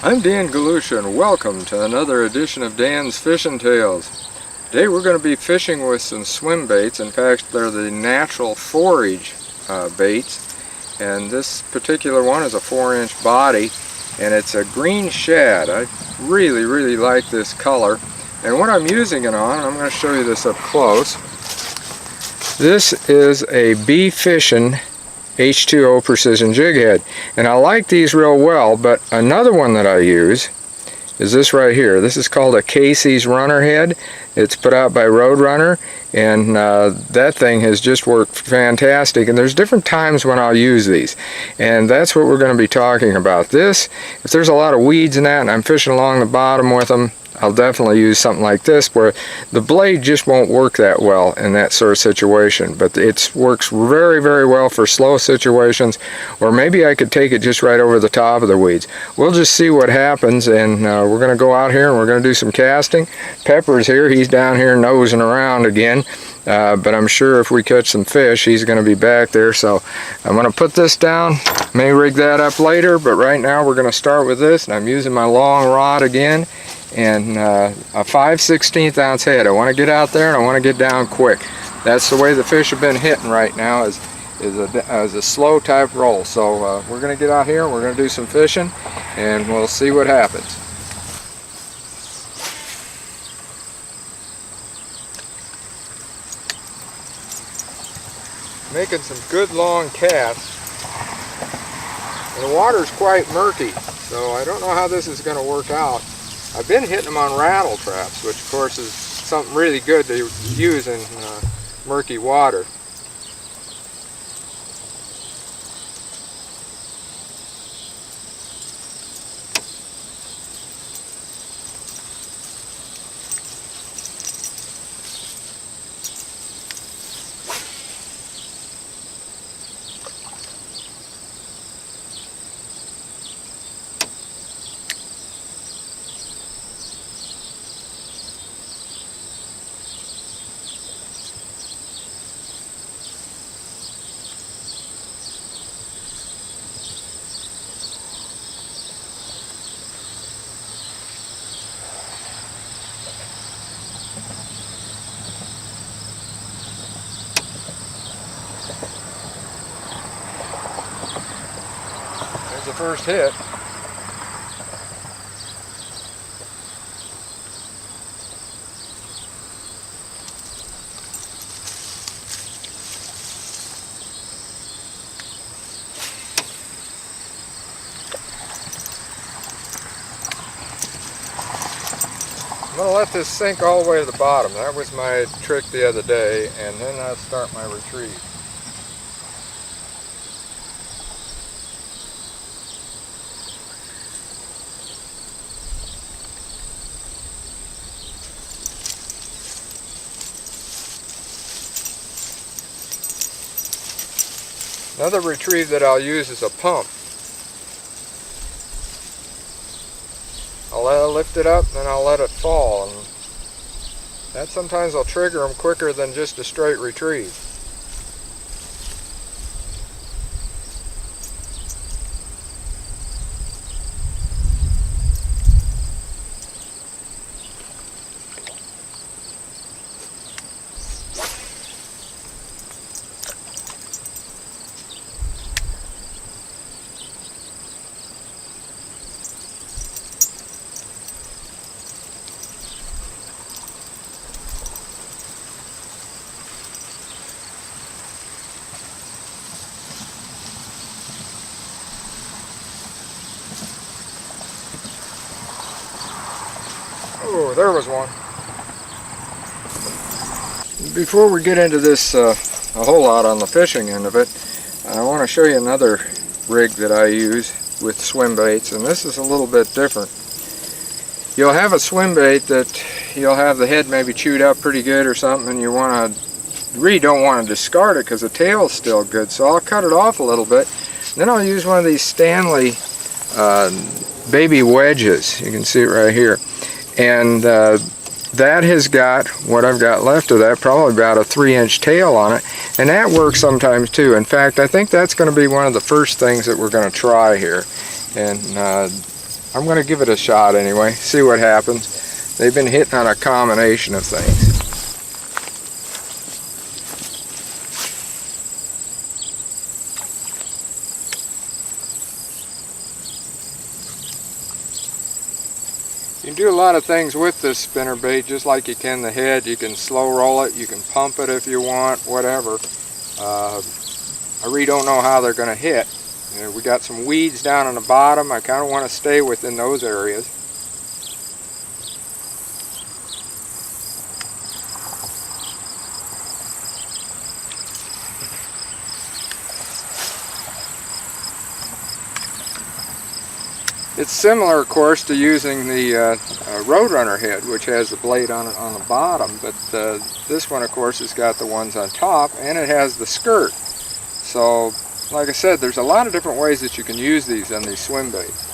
I'm Dan Galusha and welcome to another edition of Dan's Fishing Tales. Today we're going to be fishing with some swim baits. In fact, they're the Natural Forage baits, and this particular one is a 4-inch body and it's a green shad. I really like this color, and what I'm using it on, I'm going to show you this up close. This is a Bee Fishing H2O precision jig head, and I like these real well, but another one that I use is this right here. This is called a Casey's runner head. It's put out by Roadrunner, and that thing has just worked fantastic, and there's different times when I'll use these, and that's what we're going to be talking about. This, if there's a lot of weeds in that and I'm fishing along the bottom with them, I'll definitely use something like this where the blade just won't work that well in that sort of situation, but it works very well for slow situations, or maybe I could take it just right over the top of the weeds. We'll just see what happens, and we're going to go out here and we're going to do some casting. Pepper's here, he's down here nosing around again, but I'm sure if we catch some fish he's going to be back there, so I'm going to put this down, may rig that up later, but right now we're going to start with this, and I'm using my long rod again, and a 5/16 ounce head. I want to get out there and I want to get down quick. That's the way the fish have been hitting right now, is a slow type roll. So we're going to get out here and we're going to do some fishing, and we'll see what happens. Making some good long casts. And the water's quite murky, so I don't know how this is going to work out. I've been hitting them on rattle traps, which of course is something really good to use in murky water. The first hit. I'm going to let this sink all the way to the bottom. That was my trick the other day, and then I'll start my retrieve. Another retrieve that I'll use is a pump. I'll lift it up, then I'll let it fall, and that sometimes will trigger them quicker than just a straight retrieve. Oh, there was one. Before we get into this a whole lot on the fishing end of it, I want to show you another rig that I use with swim baits, and this is a little bit different. You'll have a swim bait that you'll have the head maybe chewed up pretty good or something, and you really don't want to discard it because the tail's still good, so I'll cut it off a little bit. Then I'll use one of these Stanley baby wedges. You can see it right here, and that has got, what I've got left of that, probably about a 3-inch tail on it, and that works sometimes too. In fact, I think that's going to be one of the first things that we're going to try here, and I'm going to give it a shot anyway, see what happens. They've been hitting on a combination of things. You can do a lot of things with this spinnerbait, just like you can the head. You can slow roll it, you can pump it if you want, whatever. I really don't know how they're going to hit. You know, we got some weeds down on the bottom. I kind of want to stay within those areas. It's similar, of course, to using the Roadrunner head, which has the blade on it on the bottom, but this one, of course, has got the ones on top, and it has the skirt. So, like I said, there's a lot of different ways that you can use these on these swim baits.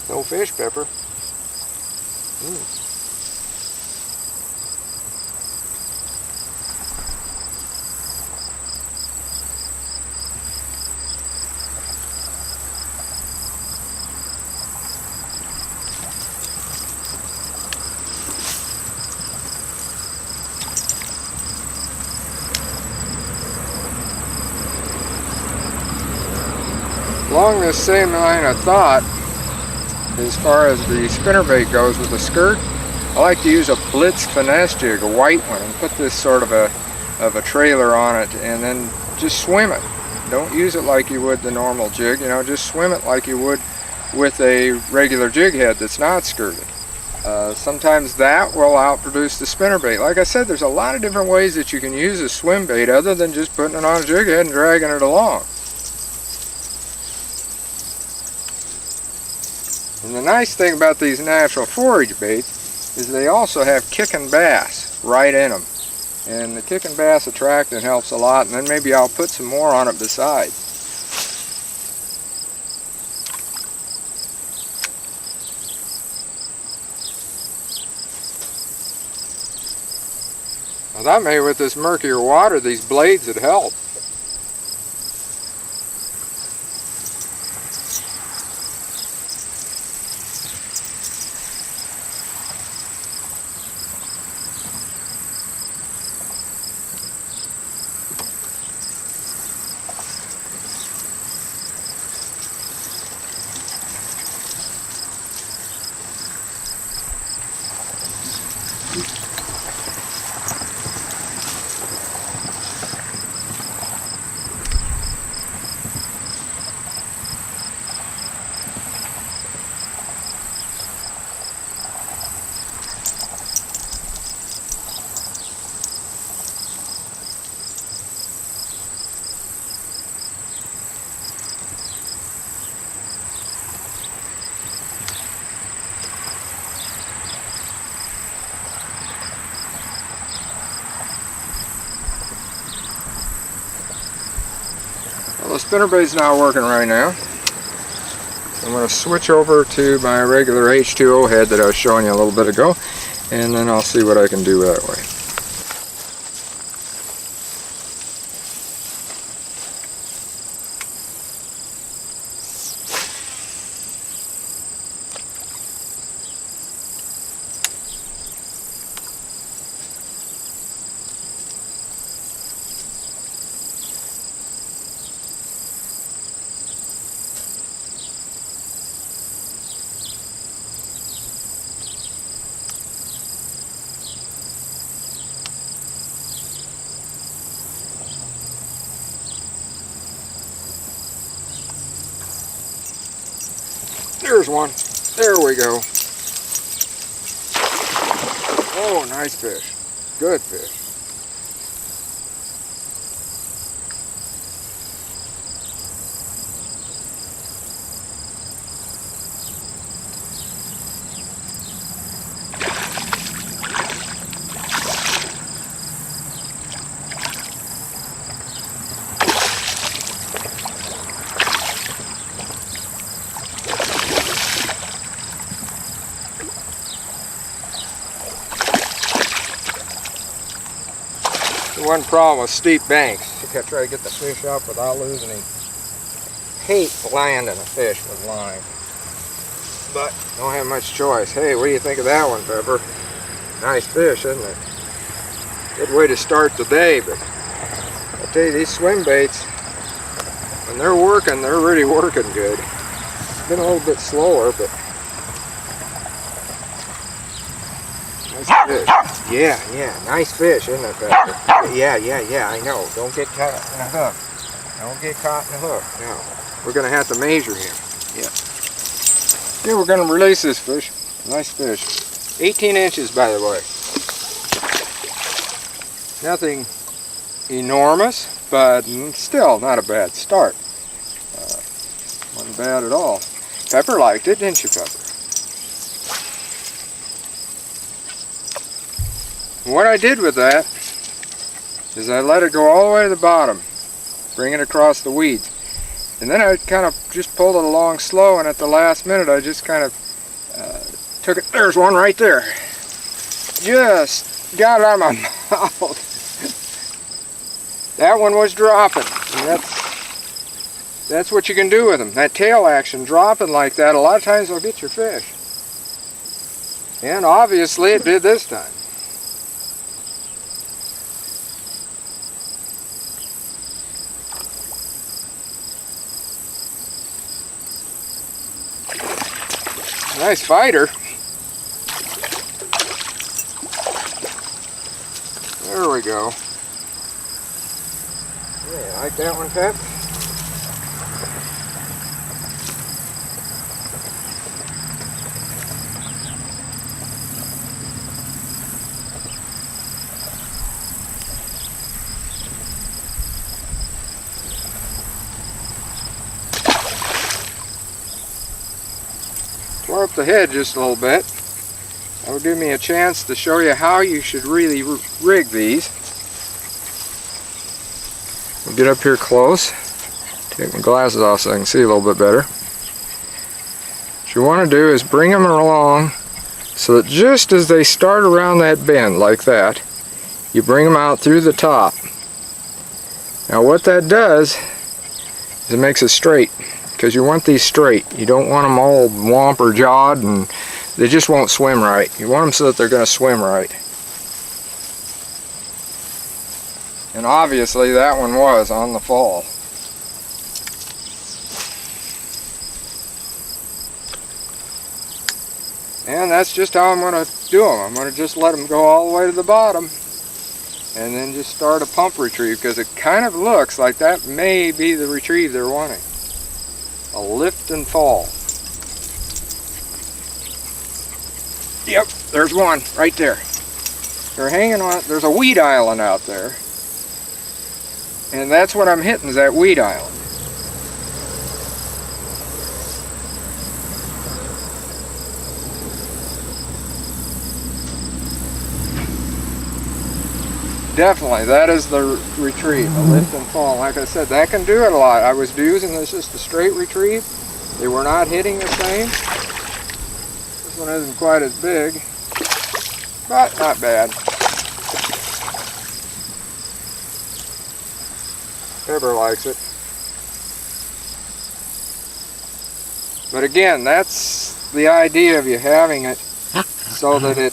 No fish, Pepper. Along this same line of thought, as far as the spinnerbait goes with the skirt, I like to use a Blitz finesse jig, a white one, and put this sort of a trailer on it, and then just swim it. Don't use it like you would the normal jig, you know, just swim it like you would with a regular jig head that's not skirted. Sometimes that will outproduce the spinnerbait. Like I said, there's a lot of different ways that you can use a swim bait other than just putting it on a jig head and dragging it along. And the nice thing about these natural forage baits is they also have kicking bass right in them. And the kicking bass attractant helps a lot, and then maybe I'll put some more on it besides. I thought maybe with this murkier water, these blades would help. Well, the spinnerbait's not working right now. So I'm going to switch over to my regular H2O head that I was showing you a little bit ago, and then I'll see what I can do that way. There's one. There we go. Oh, nice fish. Good fish. One problem with steep banks, you gotta try to get the fish up without losing him. Hate landing a fish with line, but don't have much choice. Hey, what do you think of that one, Pepper? Nice fish, isn't it? Good way to start the day, but I tell you, these swim baits, when they're working, they're really working good. It's been a little bit slower, but nice fish. Yeah, nice fish, isn't it, Pepper? Yeah, I know. Don't get caught in a hook. Don't get caught in a hook. No. We're going to have to measure him. Yeah, we're going to release this fish. Nice fish. 18 inches, by the way. Nothing enormous, but still not a bad start. Wasn't bad at all. Pepper liked it, didn't you, Pepper? What I did with that is I let it go all the way to the bottom, bring it across the weeds. And then I kind of just pulled it along slow, and at the last minute I just kind of took it. There's one right there. Just got it out of my mouth. That one was dropping. And that's what you can do with them. That tail action, dropping like that, a lot of times will get your fish. And obviously it did this time. Nice fighter. There we go. Yeah, like that one, Pep? Tore up the head just a little bit. That will give me a chance to show you how you should really rig these. We'll get up here close. Take my glasses off so I can see a little bit better. What you want to do is bring them along so that just as they start around that bend like that, you bring them out through the top. Now what that does is it makes it straight, because you want these straight. You don't want them all womp or jawed and they just won't swim right. You want them so that they're going to swim right. And obviously that one was on the fall. And that's just how I'm going to do them. I'm going to just let them go all the way to the bottom and then just start a pump retrieve, because it kind of looks like that may be the retrieve they're wanting. A lift and fall. Yep, there's one right there. They're hanging on, there's a weed island out there. And that's what I'm hitting, is that weed island. Definitely, that is the retrieve, a lift and fall. Like I said, that can do it a lot. I was using this just a straight retrieve. They were not hitting the same. This one isn't quite as big, but not bad. Pepper likes it. But again, that's the idea of you having it so that it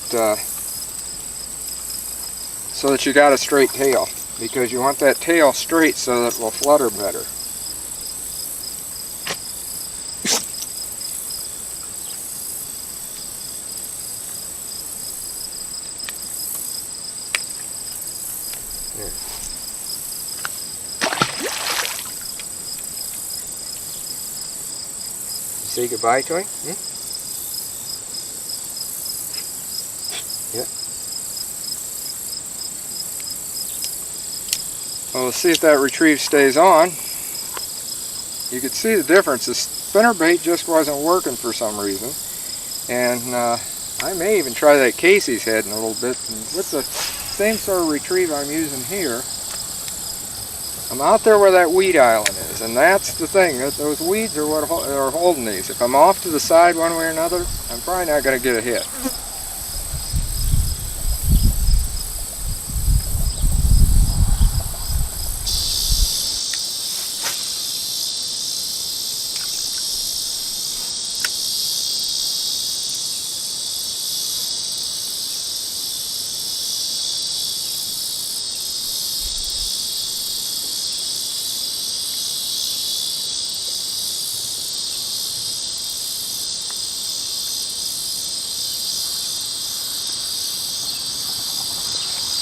so that you got a straight tail, because you want that tail straight so that it will flutter better. There. Say goodbye to him? Hmm? Yeah. Well, let's see if that retrieve stays on. You can see the difference. The spinnerbait just wasn't working for some reason. And I may even try that Casey's head in a little bit. And with the same sort of retrieve I'm using here, I'm out there where that weed island is, and that's the thing. Those weeds are what are holding these. If I'm off to the side one way or another, I'm probably not going to get a hit.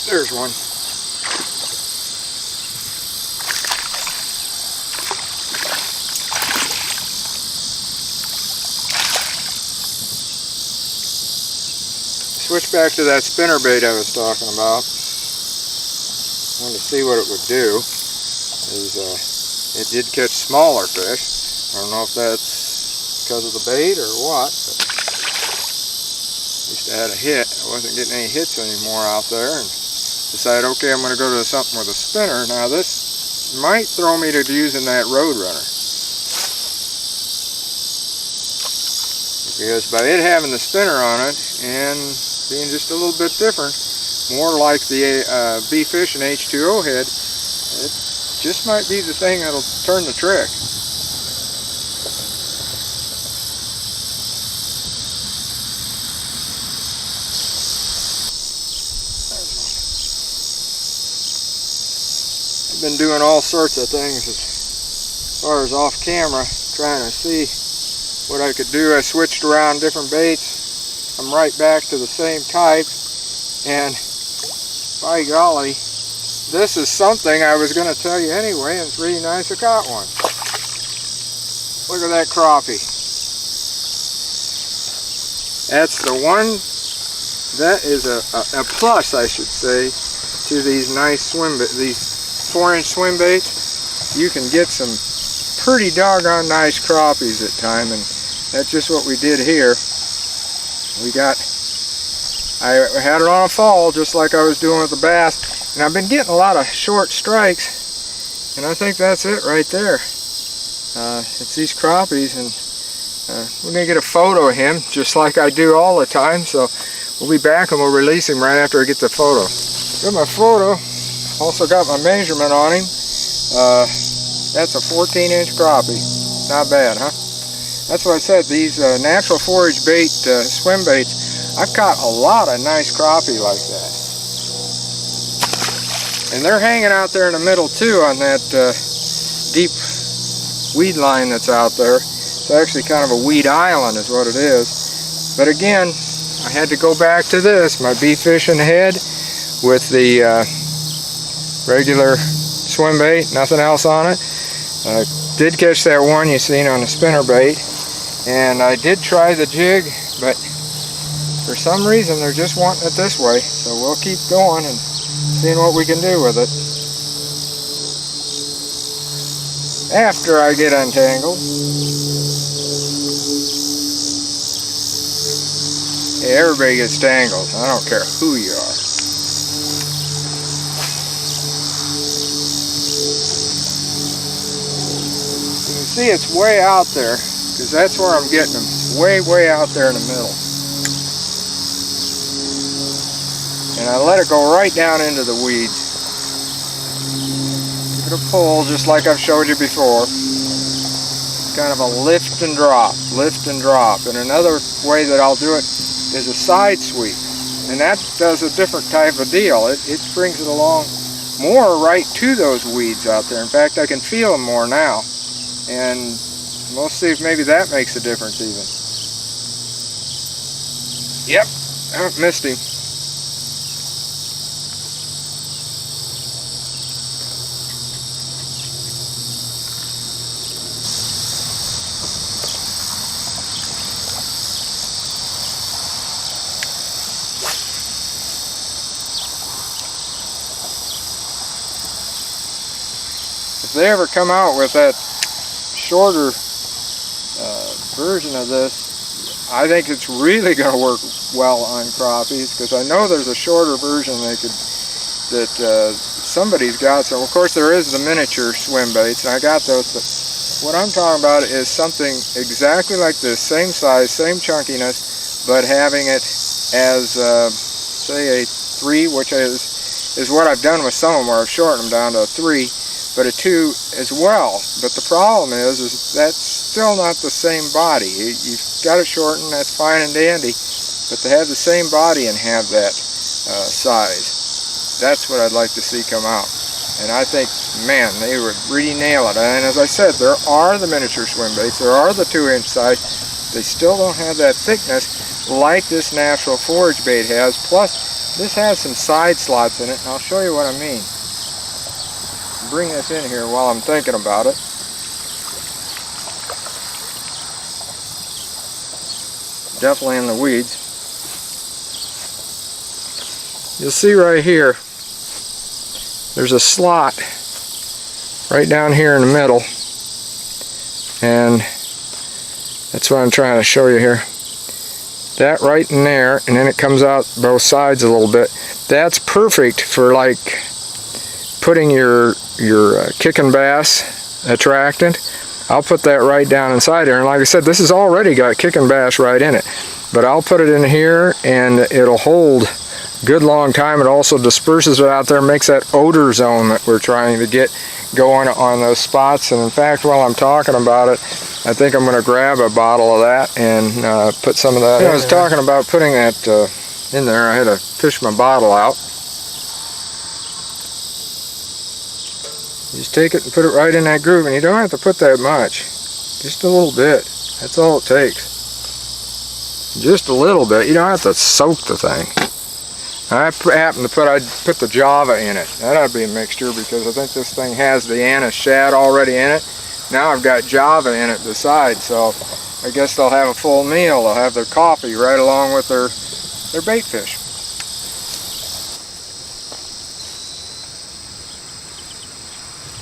There's one. Switch back to that spinnerbait I was talking about. Wanted to see what it would do. It did catch smaller fish. I don't know if that's because of the bait or what, but at least I had a hit. I wasn't getting any hits anymore out there, and decided, okay, I'm going to go to something with a spinner. Now this might throw me to using that Roadrunner, because by it having the spinner on it and being just a little bit different, more like the B-Fishing H2O head, it just might be the thing that'll turn the trick. Been doing all sorts of things as far as off camera, trying to see what I could do. I switched around different baits. I'm right back to the same type, and by golly, this is something I was going to tell you anyway, and it's really nice I caught one. Look at that crappie. That's the one that is a plus, I should say, to these nice these 4-inch swim baits. You can get some pretty doggone nice crappies at time, and that's just what we did here. I had it on a fall just like I was doing with the bass, and I've been getting a lot of short strikes, and I think that's it right there. It's these crappies, and we're going to get a photo of him just like I do all the time, so we'll be back and we'll release him right after I get the photo. Got my photo. Also got my measurement on him. That's a 14-inch crappie. Not bad, huh? That's what I said. These natural forage bait swim baits, I've caught a lot of nice crappie like that. And they're hanging out there in the middle too on that deep weed line that's out there. It's actually kind of a weed island is what it is. But again, I had to go back to this, my B-Fishing head with the regular swim bait, nothing else on it. Did catch that one you seen on the spinnerbait, and I did try the jig, but for some reason they're just wanting it this way, so we'll keep going and seeing what we can do with it after I get untangled. Hey, everybody gets tangled. I don't care who you are. See, it's way out there, because that's where I'm getting them. Way out there in the middle. And I let it go right down into the weeds. Give it a pull, just like I've showed you before. Kind of a lift and drop, lift and drop. And another way that I'll do it is a side sweep. And that does a different type of deal. It brings it along more right to those weeds out there. In fact, I can feel them more now. And we'll see if maybe that makes a difference even. Yep, I missed him. if they ever come out with that shorter version of this, I think it's really going to work well on crappies, because I know there's a shorter version that somebody's got. So of course there is the miniature swim baits, and I got those, but what I'm talking about is something exactly like this, same size, same chunkiness, but having it as say a 3, which is what I've done with some of them, where I've shortened them down to a 3, but a 2 as well. But the problem is that's still not the same body. You've got it shortened, that's fine and dandy, but to have the same body and have that size, that's what I'd like to see come out. And I think, man, they would really nail it. And as I said, there are the miniature swim baits, there are the 2-inch size. They still don't have that thickness like this Natural Forage bait has. Plus, this has some side slots in it, and I'll show you what I mean. Bring this in here while I'm thinking about it. Definitely in the weeds. You'll see right here, there's a slot right down here in the middle, and that's what I'm trying to show you here. That right in there, and then it comes out both sides a little bit. That's perfect for like putting your kicking bass attractant. I'll put that right down inside there, and like I said, this has already got kicking bass right in it, but I'll put it in here and it'll hold good long time. It also disperses it out there, makes that odor zone that we're trying to get going on those spots. And in fact, while I'm talking about it, I think I'm going to grab a bottle of that and put some of that in. I was talking about putting that in there. I had to fish my bottle out. Just take it and put it right in that groove, and you don't have to put that much. Just a little bit. That's all it takes. Just a little bit. You don't have to soak the thing. I happen to I'd put the Java in it. That ought to be a mixture, because I think this thing has the anise shad already in it. Now I've got Java in it besides, so I guess they'll have a full meal. They'll have their coffee right along with their bait fish.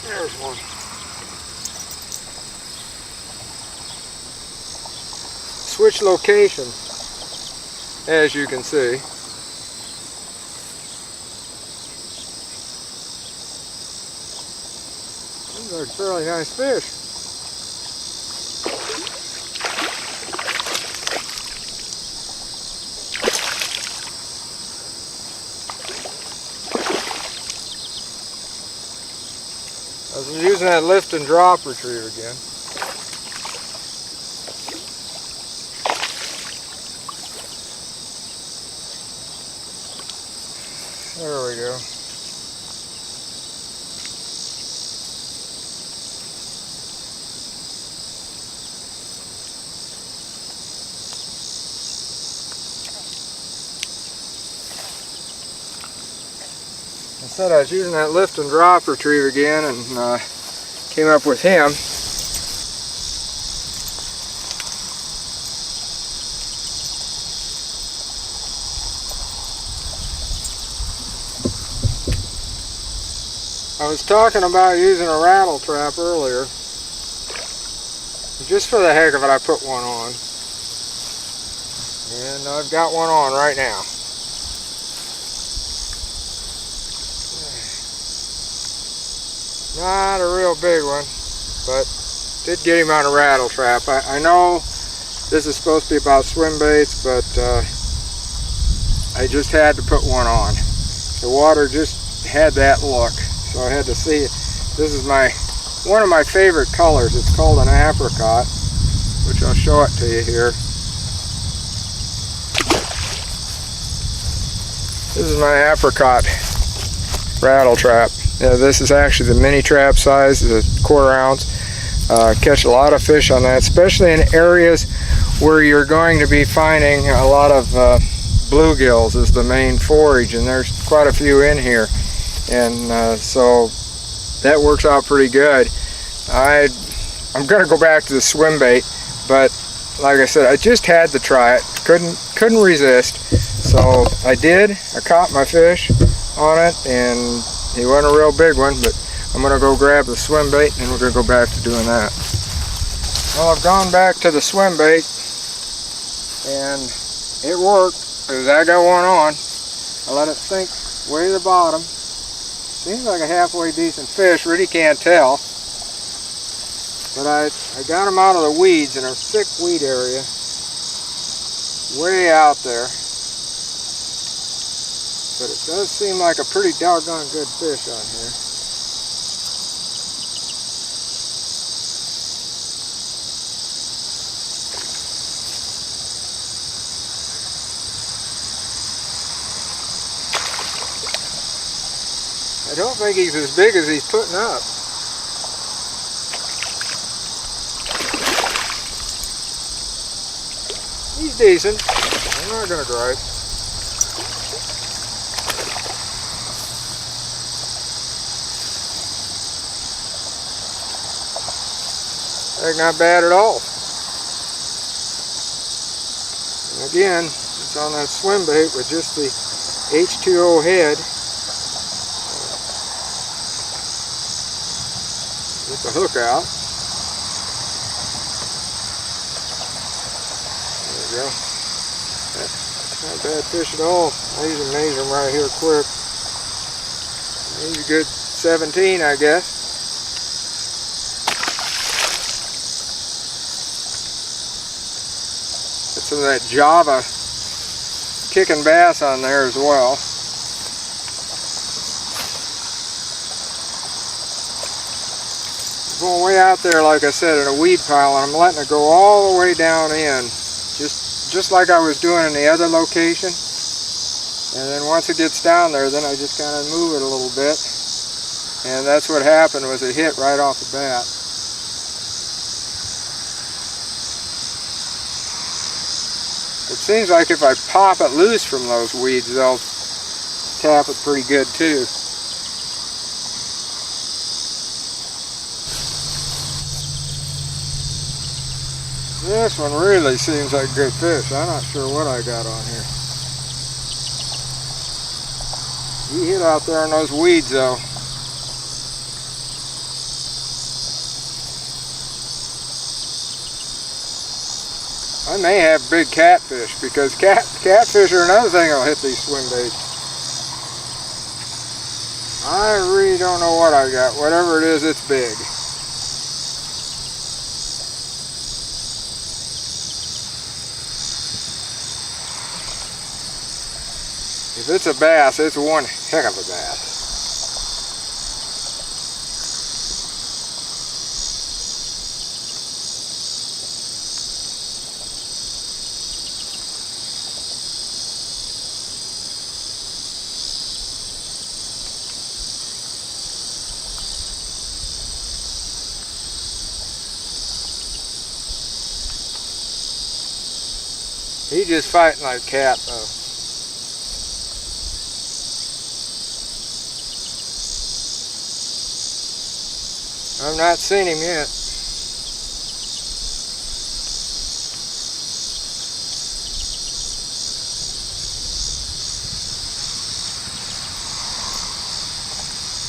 There's one. Switch location, as you can see. These are fairly nice fish. I was using that lift and drop retriever again. There we go. I said I was using that lift and drop retriever again, and came up with him. I was talking about using a rattle trap earlier. Just for the heck of it, I put one on. And I've got one on right now. Not a real big one, but did get him on a rattle trap. I know this is supposed to be about swim baits, but I just had to put one on. The water just had that look, so I had to see it. This is one of my favorite colors. It's called an apricot, which I'll show it to you here. This is my apricot rattle trap. This is actually the mini trap size, the 1/4 ounce. Catch a lot of fish on that, especially in areas where you're going to be finding a lot of bluegills is the main forage, and there's quite a few in here, and so that works out pretty good. I'm going to go back to the swim bait, but like I said, I just had to try it. Couldn't resist, so I did. I caught my fish on it, and he wasn't a real big one, but I'm going to go grab the swim bait and we're going to go back to doing that. Well, I've gone back to the swim bait and it worked because I got one on. I let it sink way to the bottom. Seems like a halfway decent fish, really can't tell. But I got him out of the weeds in a thick weed area, way out there. But it does seem like a pretty doggone good fish on here. I don't think he's as big as he's putting up. He's decent. I'm not going to gripe. Like, not bad at all. And again, it's on that swim bait with just the H2O head. With the hook out. There we go. That's not a bad fish at all. I usually measure him right here quick. He's a good 17, I guess. Got some of that Java kicking bass on there as well. Going way out there, like I said, in a weed pile, and I'm letting it go all the way down in, just like I was doing in the other location. And then once it gets down there, then I just kind of move it a little bit, and that's what happened. Was it hit right off the bat. It seems like if I pop it loose from those weeds, they'll tap it pretty good too. This one really seems like good fish. I'm not sure what I got on here. He hit out there in those weeds though. I may have big catfish, because catfish are another thing that'll hit these swim baits. I really don't know what I got. Whatever it is, it's big. If it's a bass, it's one heck of a bass. He's just fighting like a cat though. I've not seen him yet.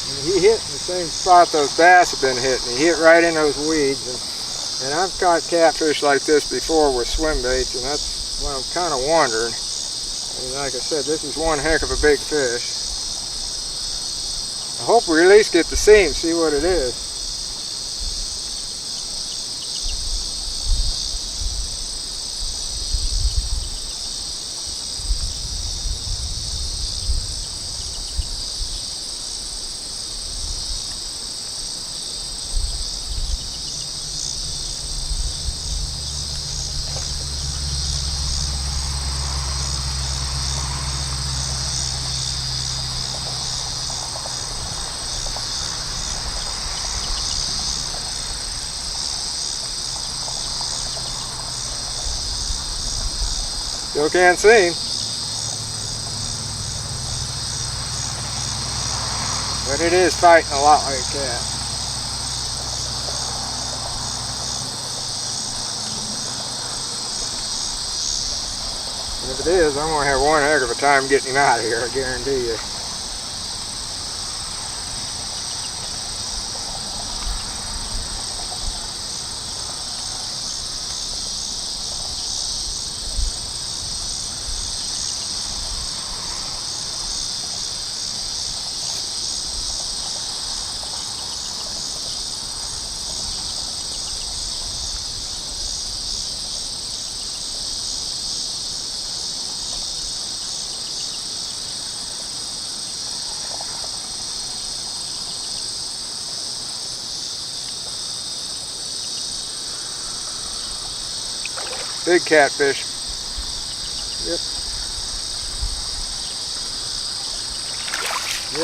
And he hit in the same spot those bass have been hitting. He hit right in those weeds. And I've caught catfish like this before with swim baits, and that's what I'm kind of wondering. And like I said, this is one heck of a big fish. I hope we at least get to see him, see what it is. Still can't see him. But it is fighting a lot like a cat. And if it is, I'm going to have one heck of a time getting him out of here, I guarantee you. Big catfish. Yep.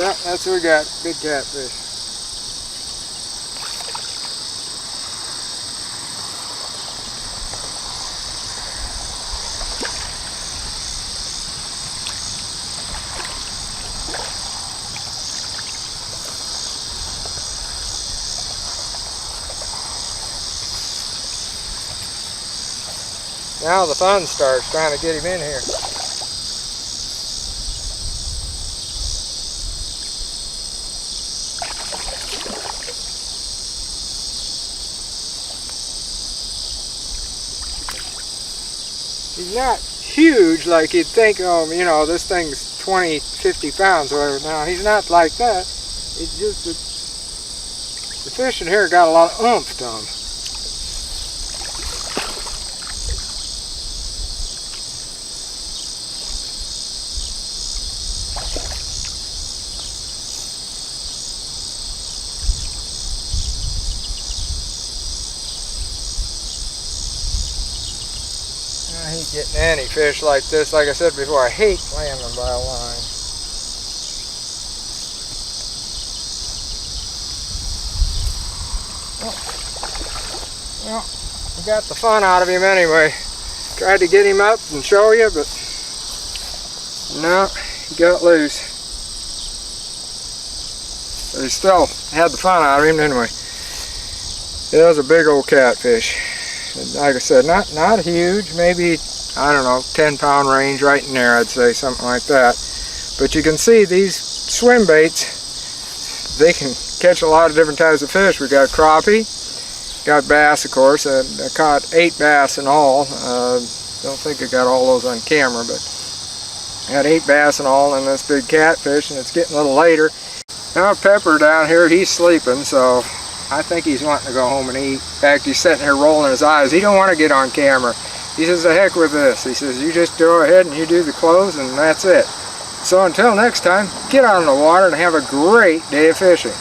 Yep, that's what we got. Big catfish. Now the fun starts, trying to get him in here. He's not huge like you'd think, oh, you know, this thing's 20, 50 pounds or whatever. No, he's not like that. It's just the fish in here got a lot of oomph to them. I hate getting any fish like this. Like I said before, I hate landing them by a line. Well, we got the fun out of him anyway. Tried to get him up and show you, but no, he got loose. But he still had the fun out of him anyway. It was a big old catfish. Like I said, not huge, maybe, I don't know, 10-pound range, right in there, I'd say, something like that. But you can see these swim baits, they can catch a lot of different types of fish. We got crappie, got bass, of course. I caught 8 bass in all. Don't think I got all those on camera, but I got 8 bass in all in this big catfish, and it's getting a little later. Now Pepper down here, he's sleeping, so I think he's wanting to go home and eat. In fact, he's sitting here rolling his eyes. He don't want to get on camera. He says, the heck with this. He says, you just go ahead and you do the close and that's it. So until next time, get out on the water and have a great day of fishing.